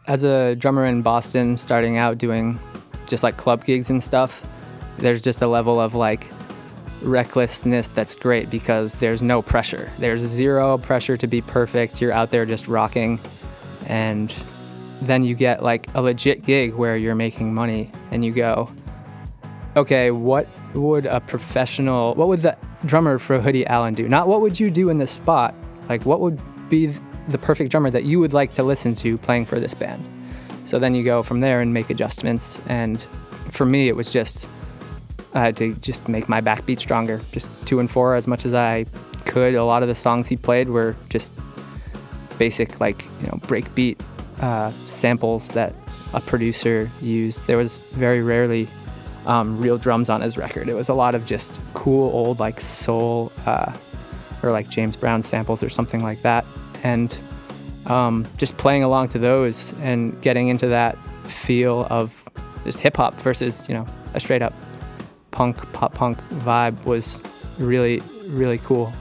as a drummer in Boston, starting out doing just like club gigs and stuff, there's just a level of like recklessness that's great because there's no pressure. There's zero pressure to be perfect. You're out there just rocking, and then you get like a legit gig where you're making money and you go, okay, what would the drummer for Hoodie Allen do? Not what would you do in this spot, like what would be the perfect drummer that you would like to listen to playing for this band. So then you go from there and make adjustments. And for me, it was just, I had to just make my backbeat stronger, just 2 and 4 as much as I could. A lot of the songs he played were just basic, like, breakbeat samples that a producer used. There was very rarely real drums on his record. It was a lot of just cool old like soul or like James Brown samples or something like that. And just playing along to those and getting into that feel of just hip hop versus, a straight up pop punk vibe was really, really cool.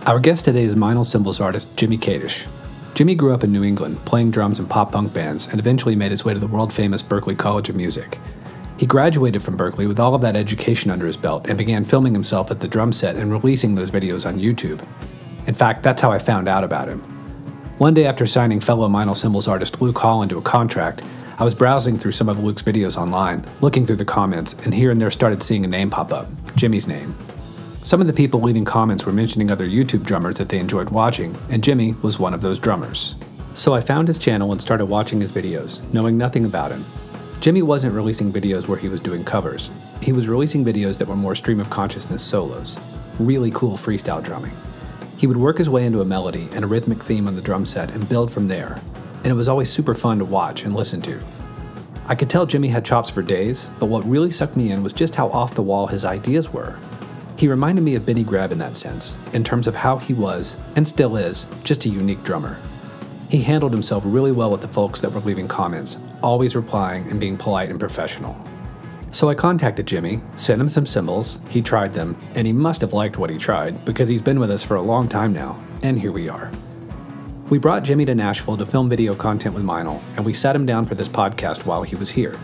Our guest today is Meinl Cymbals artist Jimmy Kadesch. Jimmy grew up in New England, playing drums in pop punk bands, and eventually made his way to the world-famous Berklee College of Music. He graduated from Berklee with all of that education under his belt and began filming himself at the drum set and releasing those videos on YouTube. In fact, that's how I found out about him. One day after signing fellow Meinl Cymbals artist Luke Holland to a contract, I was browsing through some of Luke's videos online, looking through the comments, and here and there started seeing a name pop up, Jimmy's name. Some of the people leaving comments were mentioning other YouTube drummers that they enjoyed watching, and Jimmy was one of those drummers. So I found his channel and started watching his videos, knowing nothing about him. Jimmy wasn't releasing videos where he was doing covers. He was releasing videos that were more stream of consciousness solos. Really cool freestyle drumming. He would work his way into a melody and a rhythmic theme on the drum set and build from there, and it was always super fun to watch and listen to. I could tell Jimmy had chops for days, but what really sucked me in was just how off the wall his ideas were. He reminded me of Benny Greb in that sense, in terms of how he was, and still is, just a unique drummer. He handled himself really well with the folks that were leaving comments, always replying and being polite and professional. So I contacted Jimmy, sent him some cymbals, he tried them, and he must have liked what he tried because he's been with us for a long time now, and here we are. We brought Jimmy to Nashville to film video content with Meinl, and we sat him down for this podcast while he was here.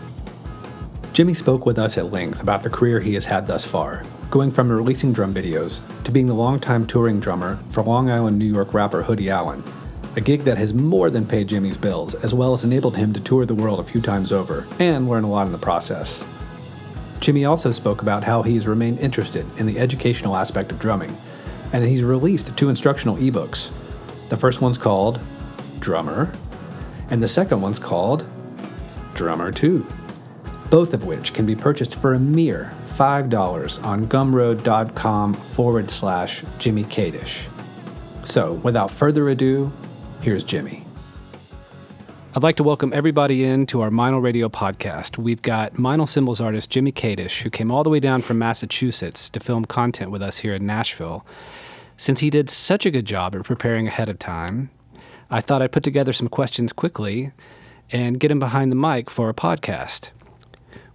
Jimmy spoke with us at length about the career he has had thus far, going from releasing drum videos to being the longtime touring drummer for Long Island, New York rapper Hoodie Allen, a gig that has more than paid Jimmy's bills, as well as enabled him to tour the world a few times over and learn a lot in the process. Jimmy also spoke about how he has remained interested in the educational aspect of drumming, and he's released 2 instructional ebooks. The first one's called Drummer, and the second one's called Drummer 2, both of which can be purchased for a mere $5 on gumroad.com/Jimmy Kadesch. So, without further ado, here's Jimmy. I'd like to welcome everybody in to our Meinl Radio podcast. We've got Meinl Cymbals artist Jimmy Kadesch, who came all the way down from Massachusetts to film content with us here in Nashville. Since he did such a good job at preparing ahead of time, I thought I'd put together some questions quickly and get him behind the mic for a podcast.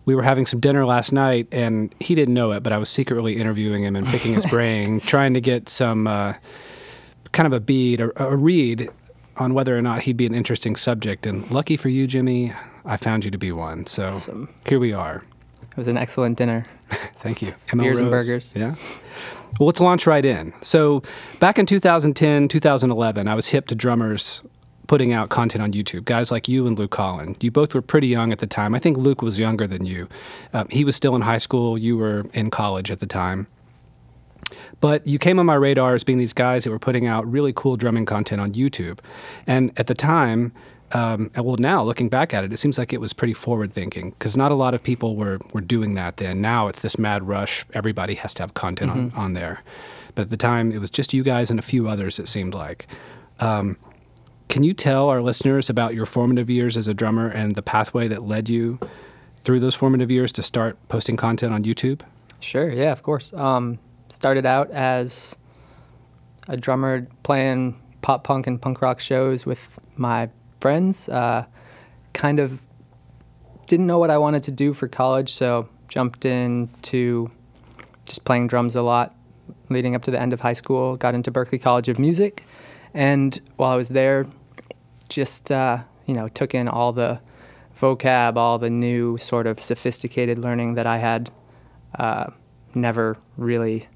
We were having some dinner last night, and he didn't know it, but I was secretly interviewing him and picking his brain, trying to get some kind of a bead or a read on whether or not he'd be an interesting subject. And lucky for you, Jimmy, I found you to be one. So awesome. Here we are. It was an excellent dinner. Thank you. Beers and burgers. Yeah. Well, let's launch right in. So back in 2010, 2011, I was hip to drummers putting out content on YouTube, guys like you and Luke Holland. You both were pretty young at the time. I think Luke was younger than you. He was still in high school. You were in college at the time. But you came on my radar as being these guys that were putting out really cool drumming content on YouTube. And at the time, well, now looking back at it, it seems like it was pretty forward-thinking because not a lot of people were doing that then. Now it's this mad rush. Everybody has to have content on there. But at the time, it was just you guys and a few others, it seemed like. Can you tell our listeners about your formative years as a drummer and the pathway that led you through those formative years to start posting content on YouTube? Sure, yeah, of course. Started out as a drummer playing pop punk and punk rock shows with my friends. Kind of didn't know what I wanted to do for college, so jumped into just playing drums a lot leading up to the end of high school. Got into Berklee College of Music, and while I was there, just took in all the vocab, all the new sort of sophisticated learning that I had never really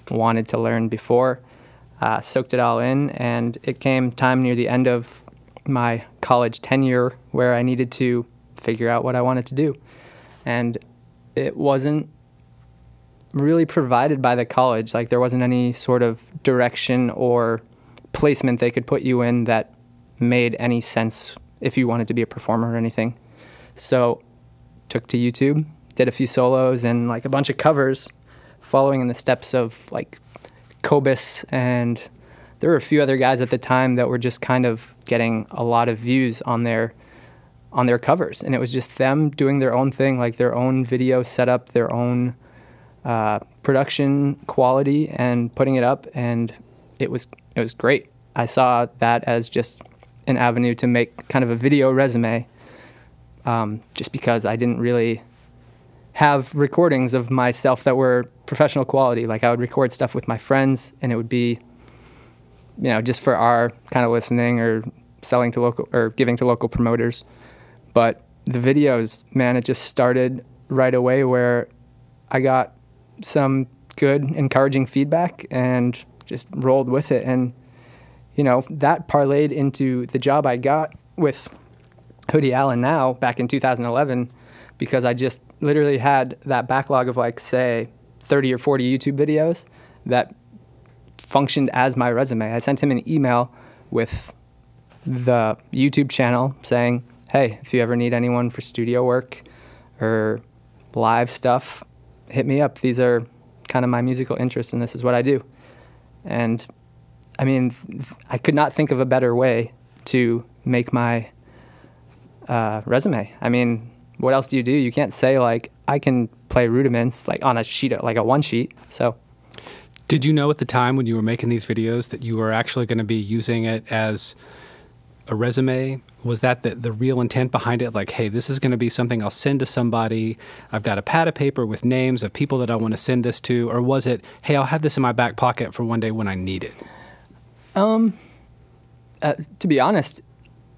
wanted to learn before. Soaked it all in, and it came time near the end of my college tenure where I needed to figure out what I wanted to do. And it wasn't really provided by the college. Like, there wasn't any sort of direction or placement they could put you in that made any sense if you wanted to be a performer or anything. So took to YouTube, did a few solos and like a bunch of covers following in the steps of like Kadesch, and there were a few other guys at the time that were just kind of getting a lot of views on their covers, and it was just them doing their own thing, like their own video setup, their own production quality, and putting it up, and it was great. I saw that as just an avenue to make kind of a video resume, just because I didn't really have recordings of myself that were professional quality. Like, I would record stuff with my friends, and it would be, just for our kind of listening or selling to local or giving to local promoters. But the videos, man, it just started right away where I got some good, encouraging feedback and just rolled with it. And, that parlayed into the job I got with Hoodie Allen now back in 2011, because I just literally had that backlog of like, say, 30 or 40 YouTube videos that functioned as my resume. I sent him an email with the YouTube channel saying, hey, if you ever need anyone for studio work or live stuff, hit me up. These are kind of my musical interests, and this is what I do. And I mean, I could not think of a better way to make my resume. I mean, what else do? You can't say like, I can play rudiments like on a sheet, like a one sheet. So did you know at the time when you were making these videos that you were actually going to be using it as a resume? Was that the real intent behind it? Like, hey, this is going to be something I'll send to somebody. I've got a pad of paper with names of people that I want to send this to. Or was it, hey, I'll have this in my back pocket for one day when I need it? To be honest,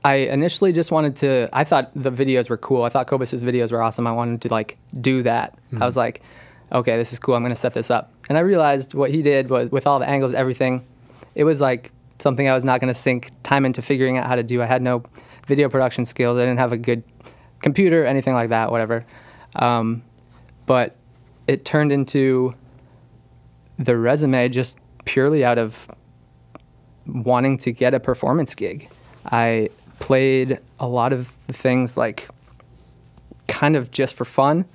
I initially just wanted I thought the videos were cool. I thought Kadesch's videos were awesome. I wanted to like do that. Mm-hmm. I was like, okay, this is cool. I'm going to set this up. And I realized what he did was, with all the angles, everything, it was like something I was not going to sink time into figuring out how to do. I had no video production skills. I didn't have a good computer, anything like that, whatever. But it turned into the resume just purely out of wanting to get a performance gig. I played a lot of the things like kind of just for fun,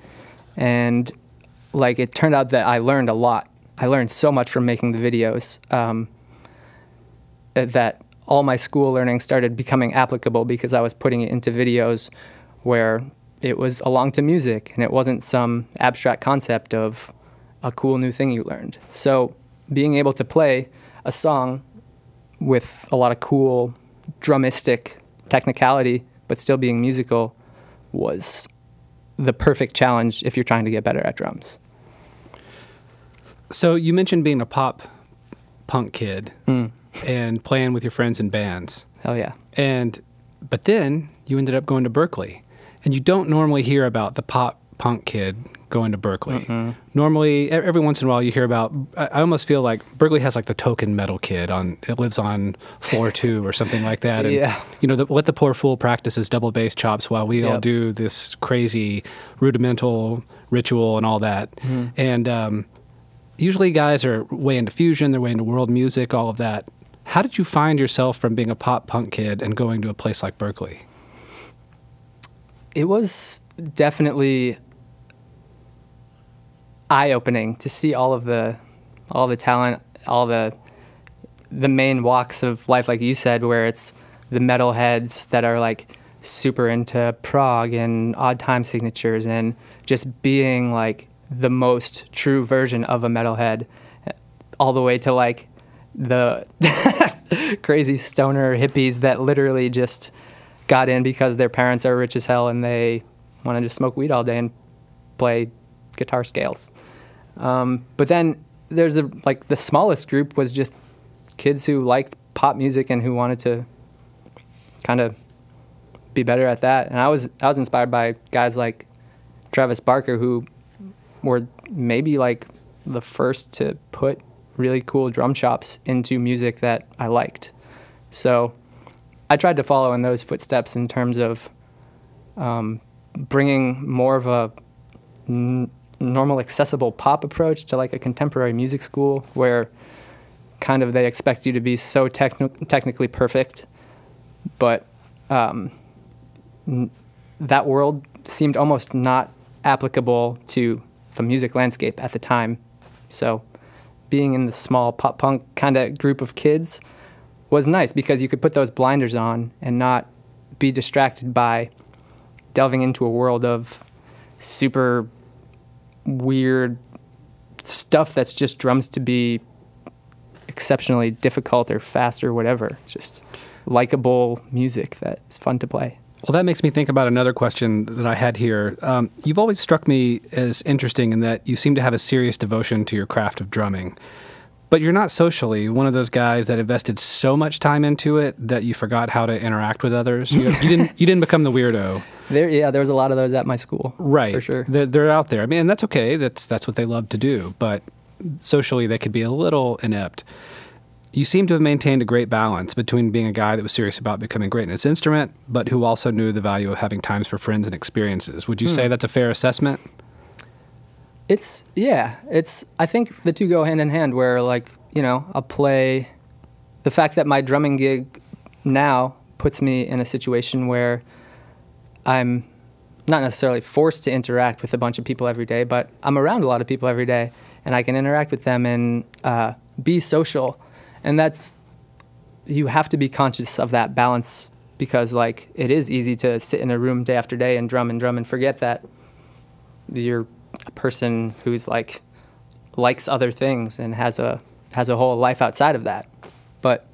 and like it turned out that I learned a lot. I learned so much from making the videos that all my school learning started becoming applicable because I was putting it into videos where it was along to music and it wasn't some abstract concept of a cool new thing you learned. So being able to play a song with a lot of cool drumistic technicality but still being musical was the perfect challenge if you're trying to get better at drums. So you mentioned being a pop punk kid and playing with your friends in bands. Hell yeah. But then you ended up going to Berklee. And you don't normally hear about the pop punk kid going to Berklee. Mm-hmm. Normally, every once in a while you hear about, I almost feel like Berklee has like the token metal kid it lives on floor 2 or something like that. And, yeah. Let the poor fool practice his double bass chops while we all do this crazy rudimental ritual and all that. Mm-hmm. And usually guys are way into fusion, they're way into world music, all of that. How did you find yourself from being a pop punk kid and going to a place like Berklee? It was definitely eye-opening to see all the talent, all the main walks of life, like you said, where it's the metalheads that are like super into prog and odd time signatures and just being like the most true version of a metalhead, all the way to like the crazy stoner hippies that literally just got in because their parents are rich as hell and they wanted to smoke weed all day and play guitar scales. But then there's the smallest group was just kids who liked pop music and who wanted to kind of be better at that. And I was inspired by guys like Travis Barker, who were maybe like the first to put really cool drum chops into music that I liked. So I tried to follow in those footsteps in terms of bringing more of a normal, accessible pop approach to like a contemporary music school where kind of they expect you to be so technically perfect, but that world seemed almost not applicable to the music landscape at the time. So being in the small pop punk kind of group of kids was nice because you could put those blinders on and not be distracted by delving into a world of super weird stuff that's just drums to be exceptionally difficult or fast or whatever. Just likable music that's fun to play. Well, that makes me think about another question that I had here. You've always struck me as interesting in that you seem to have a serious devotion to your craft of drumming. But you're not socially one of those guys that invested so much time into it that you forgot how to interact with others. You didn't become the weirdo. There was a lot of those at my school. Right. For sure. They're out there. I mean, and that's okay. That's what they love to do. But socially, they could be a little inept. You seem to have maintained a great balance between being a guy that was serious about becoming great in his instrument, but who also knew the value of having times for friends and experiences. Would you say that's a fair assessment? I think the two go hand in hand where, like, I'll play. The fact that my drumming gig now puts me in a situation where I'm not necessarily forced to interact with a bunch of people every day, but I'm around a lot of people every day, and I can interact with them and be social. And you have to be conscious of that balance because, like, it is easy to sit in a room day after day and drum and forget that you're a person who's like likes other things and has a whole life outside of that. But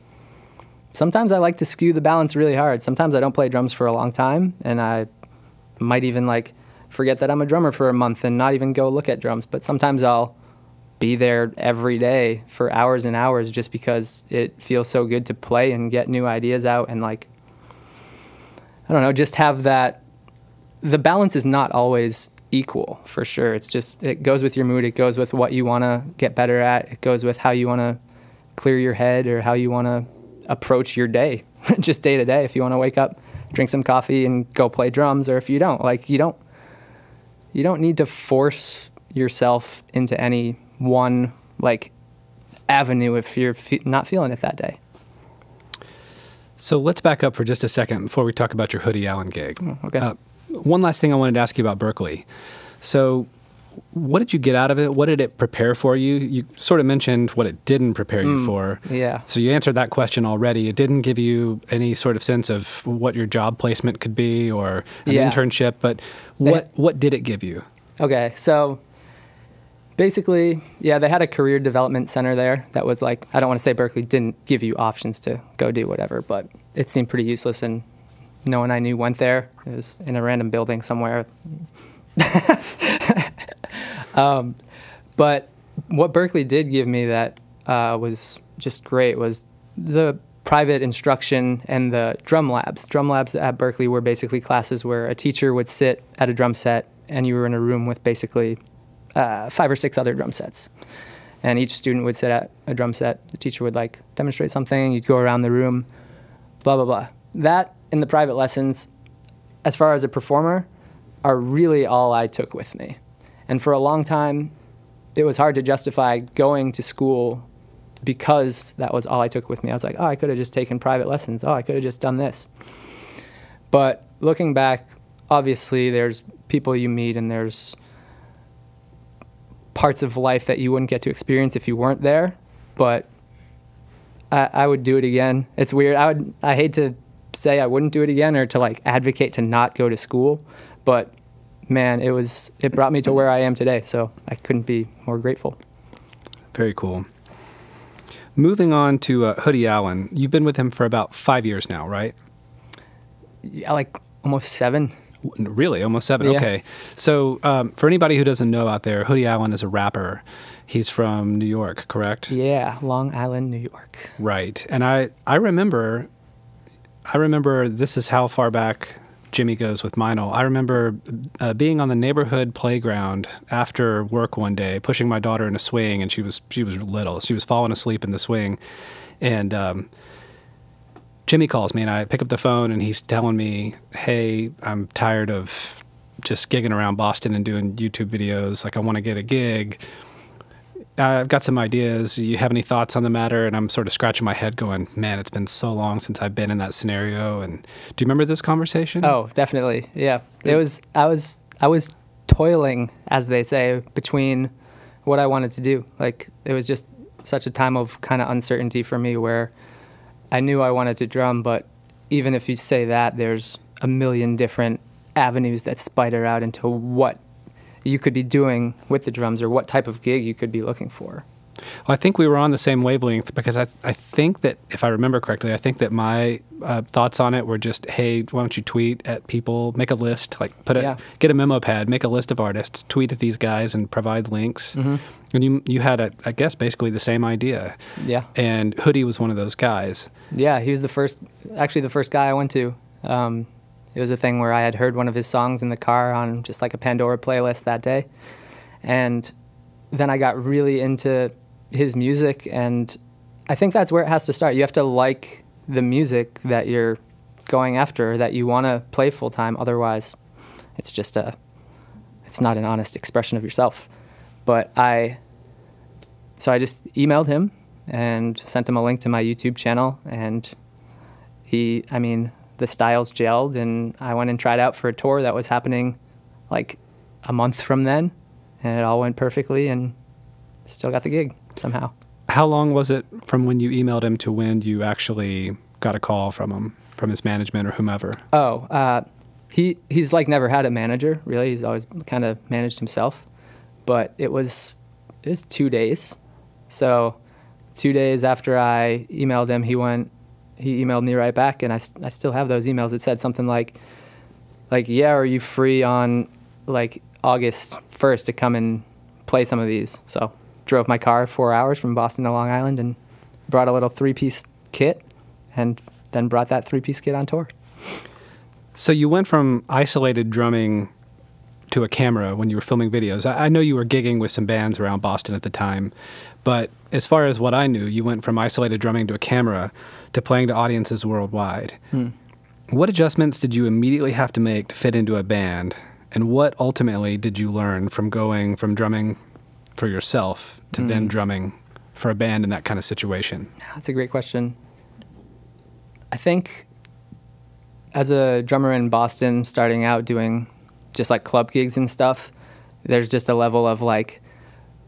sometimes I like to skew the balance really hard. Sometimes I don't play drums for a long time, and I might even like forget that I'm a drummer for a month and not even go look at drums. But sometimes I'll be there every day for hours and hours just because it feels so good to play and get new ideas out and, like, I don't know, just have that. The balance is not always equal, for sure. It's just, it goes with your mood. It goes with what you want to get better at. It goes with how you want to clear your head or how you want to approach your day, just day to day. If you want to wake up, drink some coffee and go play drums, or if you don't, like, you don't need to force yourself into any one, like, avenue if you're not feeling it that day. So let's back up for just a second before we talk about your Hoodie Allen gig. Okay. One last thing I wanted to ask you about Berklee. So what did you get out of it? What did it prepare for you? You sort of mentioned what it didn't prepare you for. Yeah. So you answered that question already. It didn't give you any sort of sense of what your job placement could be or an internship, but what did it give you? Okay, so basically, they had a career development center there that was like, I don't want to say Berklee didn't give you options to go do whatever, but it seemed pretty useless, and no one I knew went there. It was in a random building somewhere. But what Berklee did give me that was just great was the private instruction and the drum labs. Drum labs at Berklee were basically classes where a teacher would sit at a drum set and you were in a room with basically 5 or 6 other drum sets. And each student would sit at a drum set. The teacher would, like, demonstrate something. You'd go around the room, blah, blah, blah. That and the private lessons, as far as a performer, are really all I took with me. And for a long time, it was hard to justify going to school because that was all I took with me. I was like, oh, I could have just taken private lessons. Oh, I could have just done this. But looking back, obviously there's people you meet and there's parts of life that you wouldn't get to experience if you weren't there. But I would do it again. It's weird. I hate to say I wouldn't do it again or to, like, advocate to not go to school, but man, it brought me to where I am today, so I couldn't be more grateful. Very cool. Moving on to Hoodie Allen, you've been with him for about 5 years now, right? Yeah, like almost 7. Really? Almost 7? Yeah. Okay. So for anybody who doesn't know out there, Hoodie Allen is a rapper. He's from New York, correct? Yeah, Long Island, New York. Right. And I remember this is how far back Jimmy goes with Meinl. I remember being on the neighborhood playground after work one day, pushing my daughter in a swing, and she was little. She was falling asleep in the swing, and Jimmy calls me, and I pick up the phone, and he's telling me, "Hey, I'm tired of just gigging around Boston and doing YouTube videos. Like, I want to get a gig. I've got some ideas. Do you have any thoughts on the matter?" And I'm sort of scratching my head going, man, it's been so long since I've been in that scenario. And do you remember this conversation? Oh, definitely. Yeah. I was toiling, as they say, between what I wanted to do. Like, it was just such a time of kind of uncertainty for me where I knew I wanted to drum, but even if you say that, there's a million different avenues that spider out into what you could be doing with the drums or what type of gig you could be looking for. Well, I think we were on the same wavelength because I think that, if I remember correctly, I think that my thoughts on it were just, hey, why don't you tweet at people, make a list, like get a memo pad, make a list of artists, tweet at these guys and provide links. Mm-hmm. And you had, I guess, basically the same idea. Yeah. And Hoodie was one of those guys. Yeah, he was the first guy I went to. It was a thing where I had heard one of his songs in the car on just like a Pandora playlist that day. And then I got really into his music, and I think that's where it has to start. You have to like the music that you're going after, that you want to play full time. Otherwise, it's just it's not an honest expression of yourself. But so I just emailed him and sent him a link to my YouTube channel, and the styles gelled, and I went and tried out for a tour that was happening like a month from then, and it all went perfectly, and still got the gig somehow. How long was it from when you emailed him to when you actually got a call from him, from his management or whomever? Oh, he's like never had a manager, really. He's always kind of managed himself. But it was 2 days. So 2 days after I emailed him, he emailed me right back, and I still have those emails. It said something like, yeah, are you free on like August 1st to come and play some of these? So drove my car 4 hours from Boston to Long Island and brought a little 3-piece kit, and then brought that 3-piece kit on tour. So you went from isolated drumming to a camera when you were filming videos. I know you were gigging with some bands around Boston at the time, but as far as what I knew, you went from isolated drumming to a camera to playing to audiences worldwide. What adjustments did you immediately have to make to fit into a band, and what ultimately did you learn from going from drumming for yourself to then drumming for a band in that kind of situation? That's a great question. I think as a drummer in Boston, starting out doing just like club gigs and stuff, there's just a level of like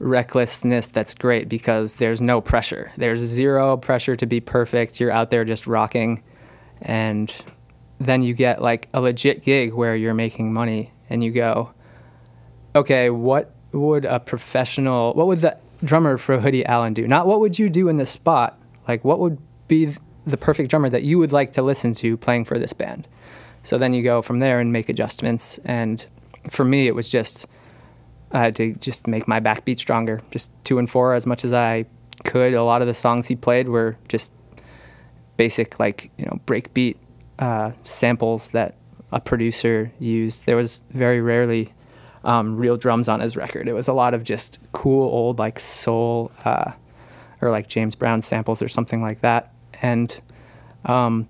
recklessness that's great because there's no pressure. There's zero pressure to be perfect. You're out there just rocking, and then you get like a legit gig where you're making money, and you go, okay, what would the drummer for Hoodie Allen do? Not what would you do in this spot, like what would be the perfect drummer that you would like to listen to playing for this band. So then you go from there and make adjustments. And for me, it was just, I had to just make my backbeat stronger, just 2 and 4 as much as I could. A lot of the songs he played were just basic, like, breakbeat samples that a producer used. There was very rarely real drums on his record. It was a lot of just cool old like soul or like James Brown samples or something like that. And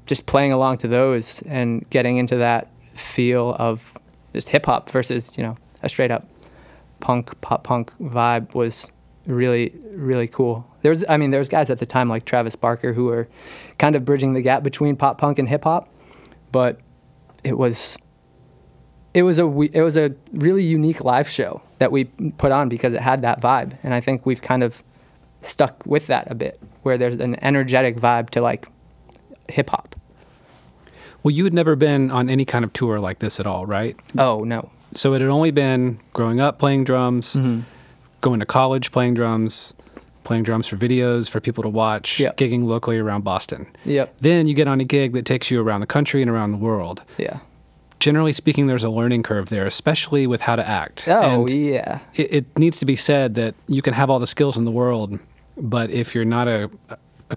just playing along to those and getting into that feel of just hip hop versus, a straight up pop punk vibe was really, really cool. There was guys at the time like Travis Barker who were kind of bridging the gap between pop punk and hip hop, but it was a really unique live show that we put on because it had that vibe. And I think we've kind of stuck with that a bit, where there's an energetic vibe to like hip hop. Well, you had never been on any kind of tour like this at all, right? Oh, no. So it had only been growing up playing drums, going to college playing drums for videos, for people to watch, gigging locally around Boston. Yep. Then you get on a gig that takes you around the country and around the world. Yeah. Generally speaking, there's a learning curve there, especially with how to act. Oh, and yeah. It needs to be said that you can have all the skills in the world, but if you're not a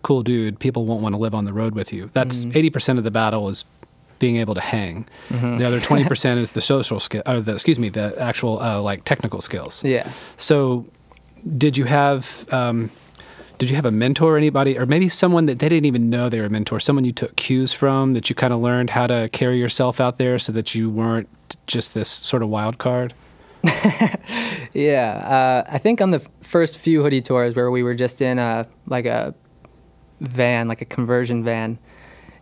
cool dude, people won't want to live on the road with you. That's 80% of the battle is being able to hang. The other 20% is the social skill, or the actual like technical skills. Yeah. So did you have a mentor or anybody, or maybe someone that they didn't even know they were a mentor, someone you took cues from, that you kind of learned how to carry yourself out there so that you weren't just this sort of wild card? Yeah. I think on the first few Hoodie tours where we were just in a van, like a conversion van,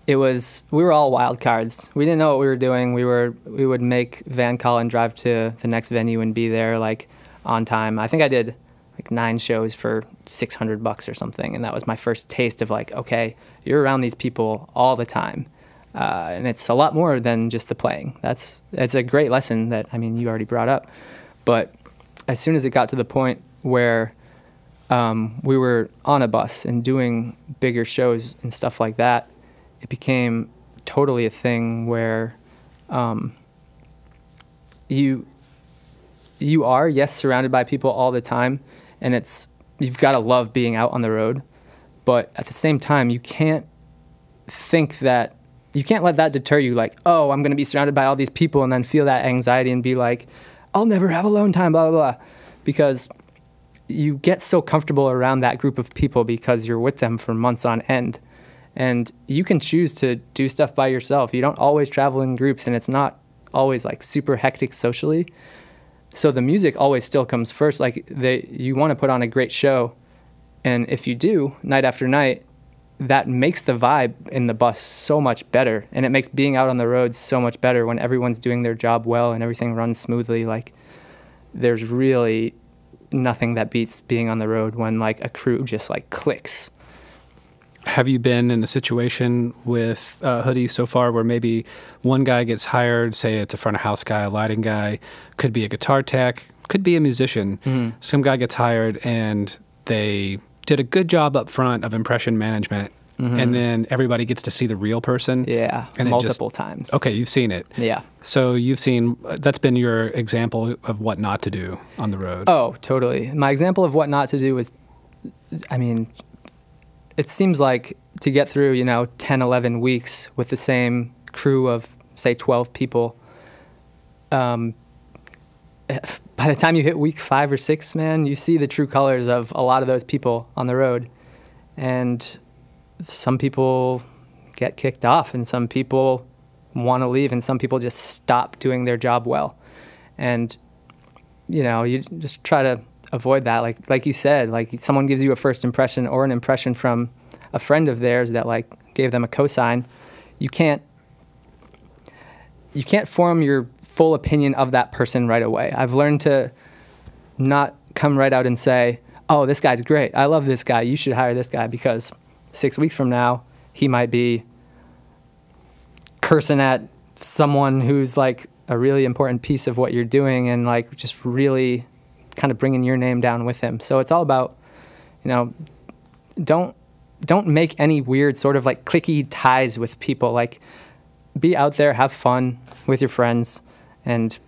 we were all wild cards. We didn't know what we were doing. We would make van call and drive to the next venue and be there like on time. I think I did like 9 shows for $600 or something, and that was my first taste of like, okay, you're around these people all the time, and it's a lot more than just the playing. It's a great lesson that, I mean, you already brought up, but as soon as it got to the point where we were on a bus and doing bigger shows and stuff like that, it became totally a thing where you are, yes, surrounded by people all the time, and you've got to love being out on the road, but at the same time, you can't let that deter you, like, oh, I'm going to be surrounded by all these people, and then feel that anxiety and be like, I'll never have alone time, blah, blah, blah, because you get so comfortable around that group of people because you're with them for months on end. And you can choose to do stuff by yourself. You don't always travel in groups, and it's not always like super hectic socially. So the music always still comes first. Like you want to put on a great show, and if you do, night after night, that makes the vibe in the bus so much better, and it makes being out on the road so much better when everyone's doing their job well and everything runs smoothly. Like, there's really nothing that beats being on the road when like a crew just like clicks. Have you been in a situation with Hoodie so far where maybe one guy gets hired, say it's a front of house guy, a lighting guy, could be a guitar tech, could be a musician. Mm-hmm. Some guy gets hired and they did a good job up front of impression management, mm-hmm. and then everybody gets to see the real person. Yeah, and multiple times. Okay, you've seen it. Yeah. So that's been your example of what not to do on the road. Oh, totally. My example of what not to do was, I mean, it seems like to get through, 10, 11 weeks with the same crew of, say, 12 people, by the time you hit week 5 or 6, man, you see the true colors of a lot of those people on the road. And some people get kicked off, and some people want to leave, and some people just stop doing their job well. And, you just try to avoid that. Like you said, like someone gives you a first impression or an impression from a friend of theirs that like gave them a cosign. You can't form your full opinion of that person right away. I've learned to not come right out and say, oh, this guy's great, I love this guy, you should hire this guy, because 6 weeks from now, he might be cursing at someone who's like a really important piece of what you're doing, and like just really kind of bringing your name down with him. So it's all about, don't make any weird sort of like cliquey ties with people. Like, be out there, have fun with your friends, and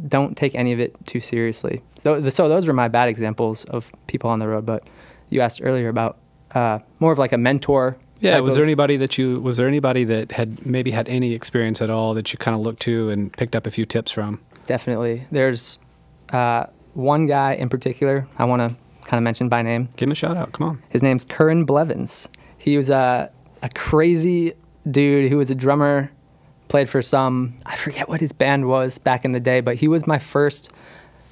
don't take any of it too seriously. So those were my bad examples of people on the road. But you asked earlier about more of like a mentor. Yeah, was there anybody that had maybe had any experience at all that you kind of looked to and picked up a few tips from? Definitely. There's one guy in particular I want to kind of mention by name. Give him a shout out, come on. His name's Curran Blevins. He was a crazy dude who was a drummer, played for I forget what his band was back in the day, but he was my first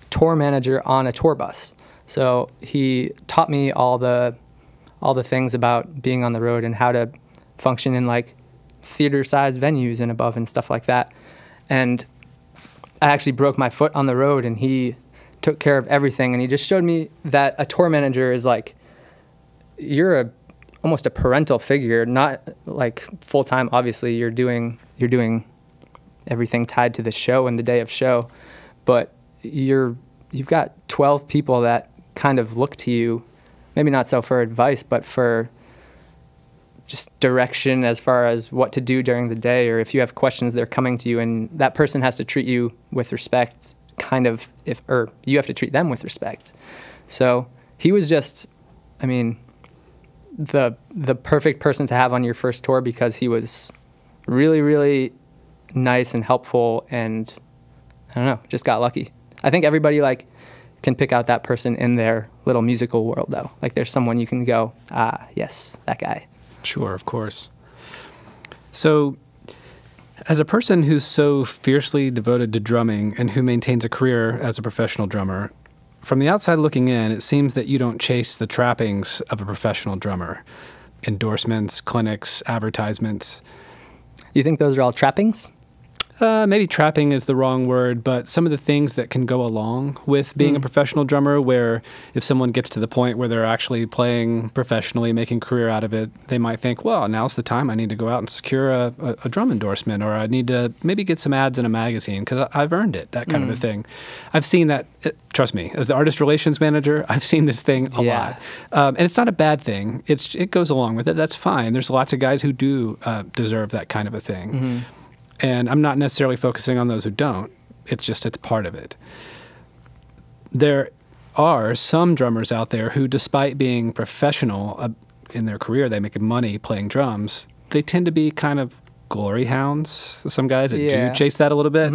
tour manager on a tour bus. So he taught me all the things about being on the road and how to function in like theater-sized venues and above and stuff like that. And I actually broke my foot on the road, and he took care of everything, and he just showed me that a tour manager is like, you're almost a parental figure, not like full-time. Obviously you're doing everything tied to the show and the day of show, but you've got 12 people that kind of look to you, maybe not so for advice, but for just direction as far as what to do during the day, or if you have questions, they're coming to you, and that person has to treat you with respect, or you have to treat them with respect. So he was just, I mean, the perfect person to have on your first tour, because he was really, really nice and helpful, and I don't know, just got lucky. I think everybody like can pick out that person in their little musical world though. Like there's someone you can go, yes, that guy. Sure, of course. So as a person who's so fiercely devoted to drumming and who maintains a career as a professional drummer, from the outside looking in, it seems that you don't chase the trappings of a professional drummer. Endorsements, clinics, advertisements. You think those are all trappings? Maybe trapping is the wrong word, but some of the things that can go along with being a professional drummer, where if someone gets to the point where they're actually playing professionally, making a career out of it, they might think, well, now's the time I need to go out and secure a drum endorsement, or I need to maybe get some ads in a magazine because I've earned it, that kind of a thing. I've seen that, trust me, as the artist relations manager, I've seen this thing a lot. And it's not a bad thing. It goes along with it. That's fine. There's lots of guys who do deserve that kind of a thing. And I'm not necessarily focusing on those who don't. It's part of it. There are some drummers out there who, despite being professional in their career, they make money playing drums, they tend to be kind of glory hounds. Some guys that do chase that a little bit,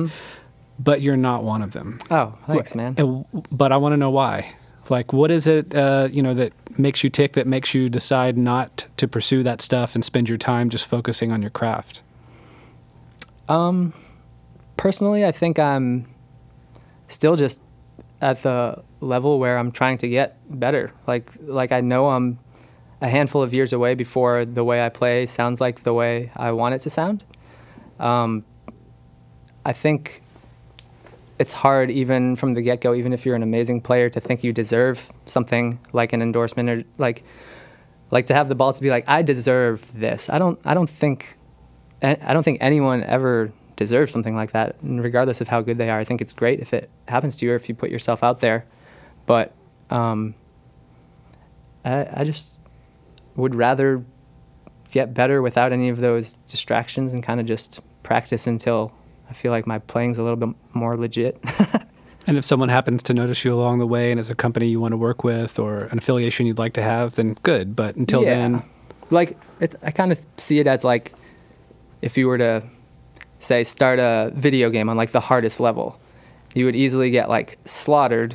but you're not one of them. Oh, thanks, man. But I want to know why. Like, what is it, that makes you tick, that makes you decide not to pursue that stuff and spend your time just focusing on your craft? Personally, I think I'm still just at the level where I'm trying to get better. Like I know I'm a handful of years away before the way I play sounds like the way I want it to sound. I think it's hard even from the get-go, even if you're an amazing player, to think you deserve something like an endorsement, or like to have the balls to be like, I deserve this. I don't think anyone ever deserves something like that, and regardless of how good they are. I think it's great if it happens to you or if you put yourself out there. But I just would rather get better without any of those distractions and kind of just practice until I feel like my playing's a little bit more legit. And if someone happens to notice you along the way and it's a company you want to work with or an affiliation you'd like to have, then good. But until then... I kind of see it as like, if you were to, say, start a video game on like the hardest level, you would easily get like slaughtered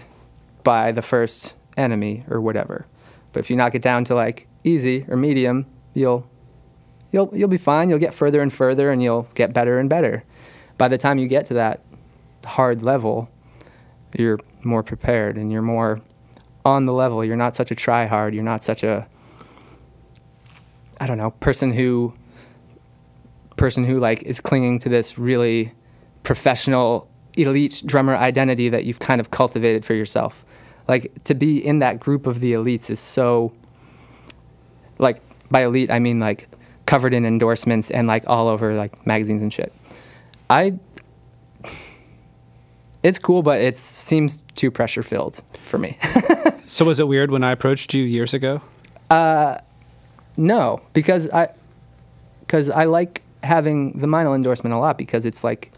by the first enemy or whatever. But if you knock it down to like easy or medium, you'll be fine. You'll get further and further, and you'll get better and better. By the time you get to that hard level, you're more prepared and you're more on the level. You're not such a try-hard. You're not such a, I don't know, person who like is clinging to this really professional elite drummer identity that you've kind of cultivated for yourself. Like, to be in that group of the elites is so, like, by elite I mean like covered in endorsements and like all over like magazines and shit. It's cool, but it seems too pressure filled for me. So was it weird when I approached you years ago? No, because I like having the Meinl endorsement a lot, because it's like,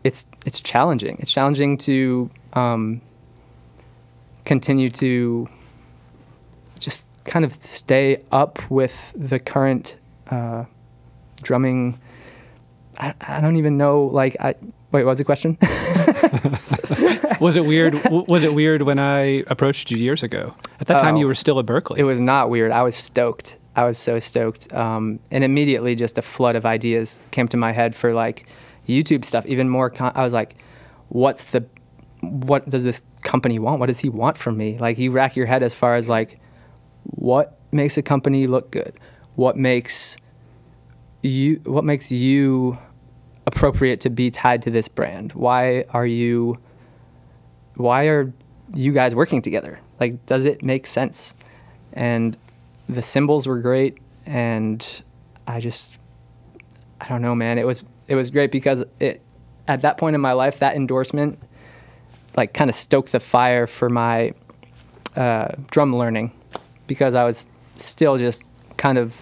it's challenging. It's challenging to continue to just kind of stay up with the current drumming. I don't even know, like, wait, what was the question? Was it weird? Was it weird when I approached you years ago? At that time, you were still at Berklee. It was not weird. I was stoked. I was so stoked. And immediately just a flood of ideas came to my head for like YouTube stuff. Even more, I was like, what does this company want? What does he want from me? Like, you rack your head as far as like, what makes a company look good? What makes you appropriate to be tied to this brand? Why are you guys working together? Like, does it make sense? And the Cymbals were great, and I don't know, man. It was great because at that point in my life, that endorsement like kind of stoked the fire for my drum learning, because I was still just kind of,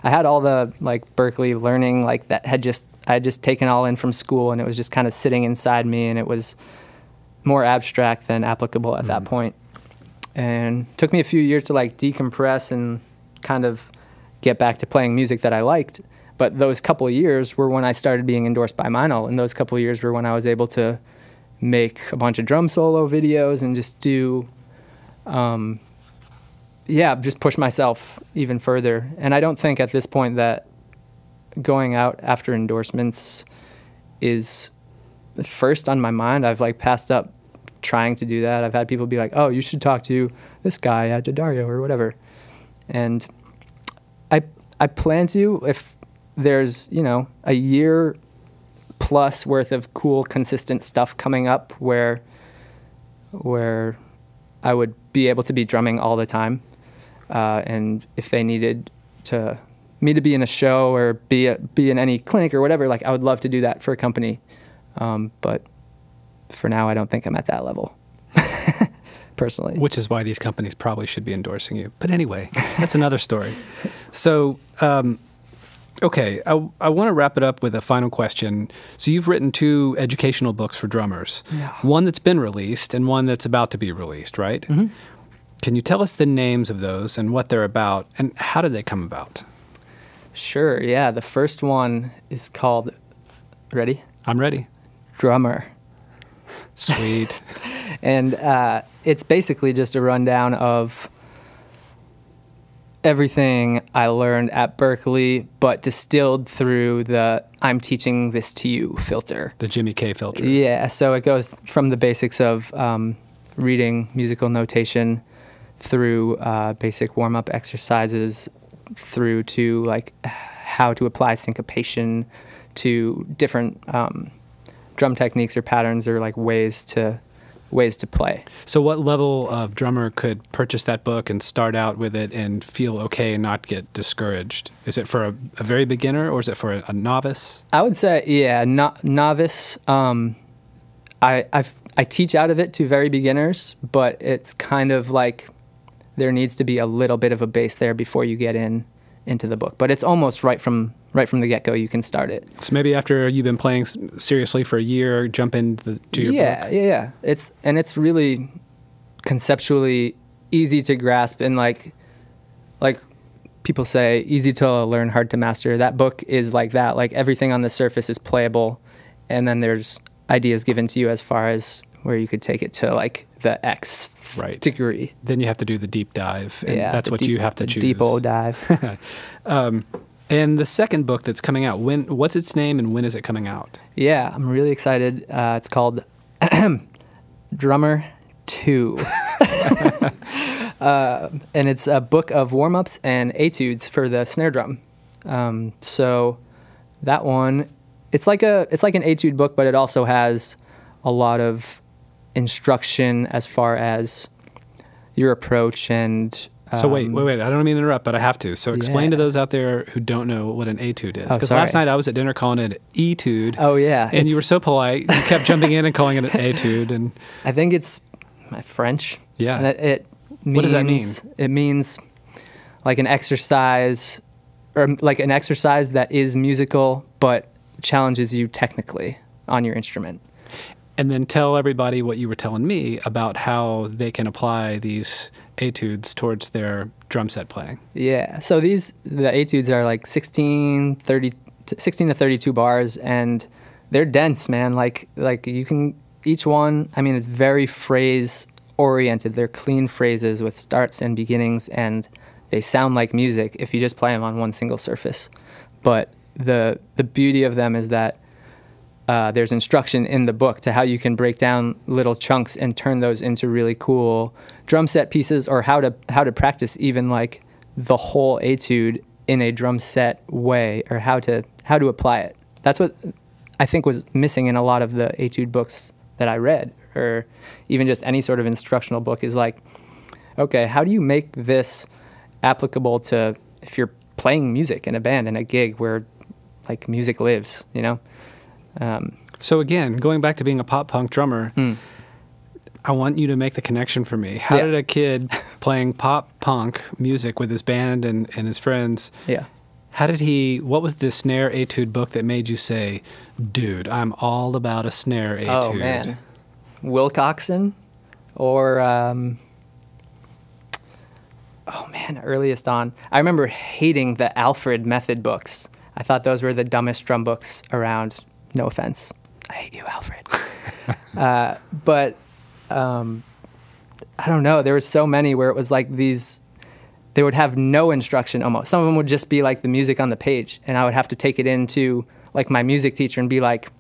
I had all the like Berklee learning like that I had just taken all in from school, and it was just kind of sitting inside me, and it was more abstract than applicable at that point. And it took me a few years to like decompress and kind of get back to playing music that I liked. But those couple of years were when I started being endorsed by Meinl, and those couple of years were when I was able to make a bunch of drum solo videos and just do, just push myself even further. And I don't think at this point that going out after endorsements is first on my mind. I've like passed up trying to do that. I've had people be like, oh, you should talk to this guy at Dario or whatever. And I plan to, if there's, a year plus worth of cool, consistent stuff coming up where I would be able to be drumming all the time. And if they needed me to be in a show or be in any clinic or whatever, like I would love to do that for a company. But for now, I don't think I'm at that level, personally. Which is why these companies probably should be endorsing you. But anyway, that's another story. So, okay, I want to wrap it up with a final question. So you've written 2 educational books for drummers. Yeah. One that's been released and one that's about to be released, right? Mm-hmm. Can you tell us the names of those and what they're about, and how did they come about? Sure, yeah. The first one is called, ready? I'm ready. Drummer. Sweet. And it's basically just a rundown of everything I learned at Berklee, but distilled through the I'm teaching this to you filter. The Jimmy K filter. Yeah, so it goes from the basics of reading musical notation through basic warm-up exercises, through to like how to apply syncopation to different drum techniques or patterns or like ways to play. So what level of drummer could purchase that book and start out with it and feel okay and not get discouraged? Is it for a very beginner, or is it for a novice? I would say, yeah, novice. I teach out of it to very beginners, but it's kind of like there needs to be a little bit of a base there before you get into the book. But it's almost right from the get-go you can start it. So maybe after you've been playing seriously for a year, jump into your book. Yeah. It's really conceptually easy to grasp, and like people say, easy to learn, hard to master. That book is like that. Like everything on the surface is playable, and then there's ideas given to you as far as where you could take it to like the X degree. Then you have to do the deep dive, and that's what you have to choose. Deep old dive. And the second book that's coming out, what's its name and when is it coming out? Yeah, I'm really excited. It's called Drummer 2. And it's a book of warm-ups and etudes for the snare drum. So that one, it's like an etude book, but it also has a lot of instruction as far as your approach and... So wait, I don't mean to interrupt, but I have to. So explain to those out there who don't know what an etude is. Because last night I was at dinner calling it an etude. Oh, yeah. And you were so polite. You kept jumping in and calling it an etude. And I think it's French. Yeah. And it means, what does that mean? It means like an exercise, or like an exercise that is musical but challenges you technically on your instrument. And then tell everybody what you were telling me about how they can apply these etudes towards their drum set playing. Yeah. So the etudes are like 16 to 32 bars, and they're dense, man. Like you can, each one, I mean, it's very phrase oriented. They're clean phrases with starts and beginnings, and they sound like music if you just play them on one single surface. But the beauty of them is that there's instruction in the book to how you can break down little chunks and turn those into really cool drum set pieces, or how to practice even like the whole etude in a drum set way, or how to apply it. That's what I think was missing in a lot of the etude books that I read, or even just any sort of instructional book, is like, okay, how do you make this applicable to if you're playing music in a band, in a gig where like music lives, you know? So again, going back to being a pop punk drummer, I want you to make the connection for me. How did a kid playing pop punk music with his band and his friends, what was the snare etude book that made you say, dude, I'm all about a snare etude? Oh, man. Wilcoxon, or, earliest on. I remember hating the Alfred method books. I thought those were the dumbest drum books around. No offense. I hate you, Alfred. But I don't know. There were so many where it was like these, they would have no instruction almost. Some of them would just be like the music on the page, and I would have to take it into like my music teacher and be like,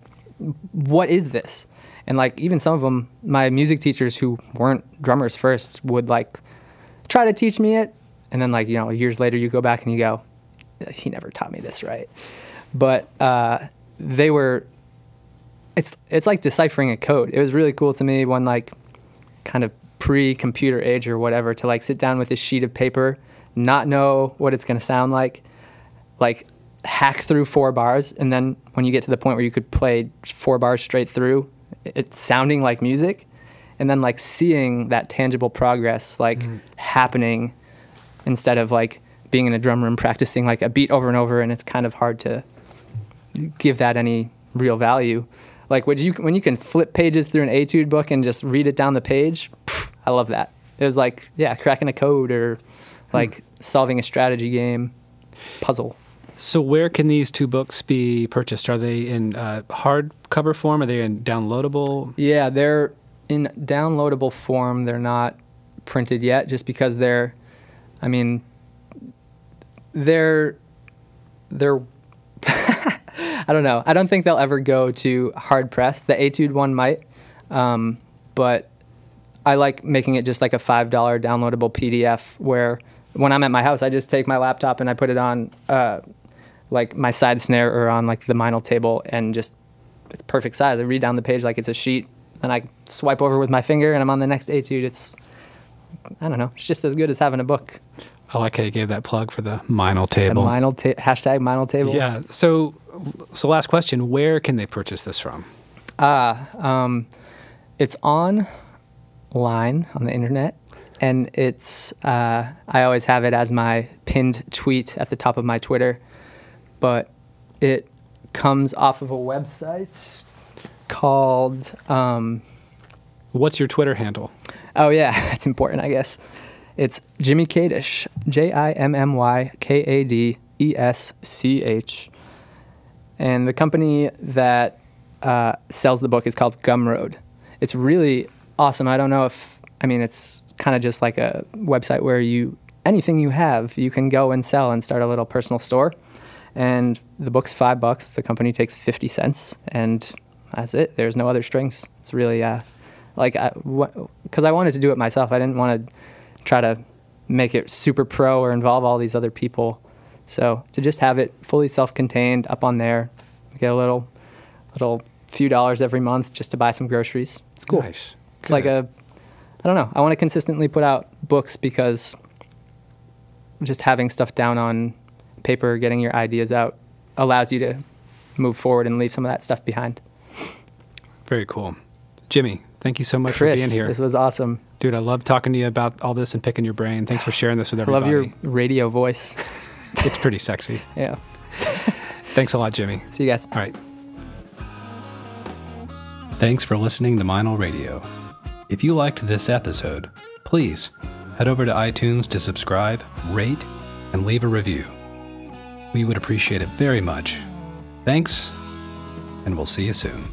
what is this? And like even some of them, my music teachers who weren't drummers first would like try to teach me it. And then like, you know, years later you go back and you go, he never taught me this right. But they were, it's like deciphering a code. It was really cool to me when like kind of pre-computer age or whatever to like sit down with a sheet of paper, not know what it's going to sound like hack through 4 bars. And then when you get to the point where you could play 4 bars straight through, it's sounding like music. And then like seeing that tangible progress like happening instead of like being in a drum room practicing like a beat over and over, and it's kind of hard to give that any real value. Like when you can flip pages through an etude book and just read it down the page, I love that. It was like, yeah, cracking a code or like solving a strategy game, puzzle. So where can these 2 books be purchased? Are they in hardcover form? Are they in downloadable? Yeah, they're in downloadable form. They're not printed yet just because they're I don't know. I don't think they'll ever go to hard press. The etude one might, but I like making it just like a $5 downloadable PDF where when I'm at my house, I just take my laptop and I put it on like my side snare or on like the Meinl table, and just it's perfect size. I read down the page like it's a sheet, and I swipe over with my finger and I'm on the next etude. It's, I don't know, it's just as good as having a book. I like how you gave that plug for the Meinl table. Hashtag Meinl table. Yeah. So last question, where can they purchase this from? It's online on the internet, and it's I always have it as my pinned tweet at the top of my Twitter, but it comes off of a website called What's your Twitter handle? Oh yeah, that's important, I guess. It's Jimmy Kadesch, JIMMYKADESCH. And the company that sells the book is called Gumroad. It's really awesome. I don't know if, it's kind of just like a website where anything you have, you can go and sell and start a little personal store. And the book's $5. The company takes 50 cents, and that's it. There's no other strings. It's really, because I wanted to do it myself. I didn't want to try to make it super pro or involve all these other people. So to just have it fully self-contained up on there, get a little few dollars every month just to buy some groceries. It's cool. Nice. It's like I don't know. I want to consistently put out books because just having stuff down on paper, getting your ideas out, allows you to move forward and leave some of that stuff behind. Very cool. Jimmy, thank you so much Chris, for being here. This was awesome. Dude, I love talking to you about all this and picking your brain. Thanks for sharing this with everybody. I love your radio voice. It's pretty sexy. Yeah. Thanks a lot, Jimmy. See you guys. All right. Thanks for listening to Meinl Radio. If you liked this episode, please head over to iTunes to subscribe, rate, and leave a review. We would appreciate it very much. Thanks, and we'll see you soon.